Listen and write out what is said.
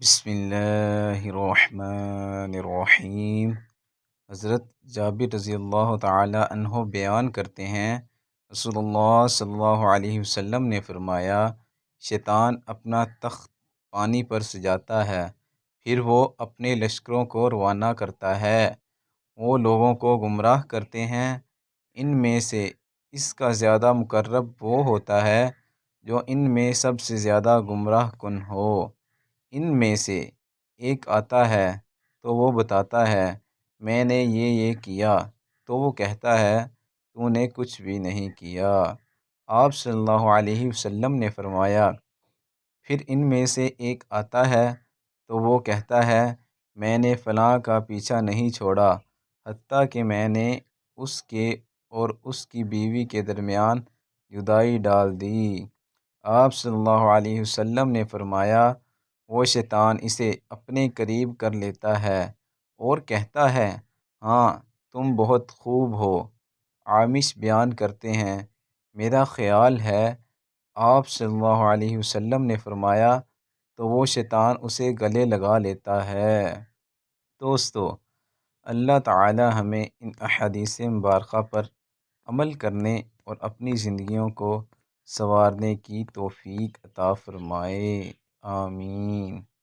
بسم اللہ الرحمن الرحیم۔ حضرت جابر رضی اللہ تعالی عنہ بیان کرتے ہیں، رسول اللہ صلی اللہ علیہ وسلم نے فرمایا، شیطان اپنا تخت پانی پر سجاتا ہے، پھر وہ اپنے لشکروں کو روانہ کرتا ہے، وہ لوگوں کو گمراہ کرتے ہیں، ان میں سے اس کا زیادہ مقرب وہ ہوتا ہے جو ان میں سب سے زیادہ گمراہ کن ہو۔ ان میں سے ایک آتا ہے تو وہ بتاتا ہے میں نے یہ کیا، تو وہ کہتا ہے تو نے کچھ بھی نہیں کیا۔ آپ صلی اللہ علیہ وسلم نے فرمایا، پھر ان میں سے ایک آتا ہے تو وہ کہتا ہے میں نے فلاں کا پیچھا نہیں چھوڑا حتیٰ کہ میں نے اس کے اور اس کی بیوی کے درمیان جدائی ڈال دی۔ آپ صلی اللہ علیہ وسلم نے فرمایا، وہ شیطان اسے اپنے قریب کر لیتا ہے اور کہتا ہے ہاں تم بہت خوب ہو۔ عامش بیان کرتے ہیں، میرا خیال ہے آپ صلی اللہ علیہ وسلم نے فرمایا تو وہ شیطان اسے گلے لگا لیتا ہے۔ دوستو، اللہ تعالی ہمیں ان احادیث مبارکہ پر عمل کرنے اور اپنی زندگیوں کو سنوارنے کی توفیق عطا فرمائے، آمین۔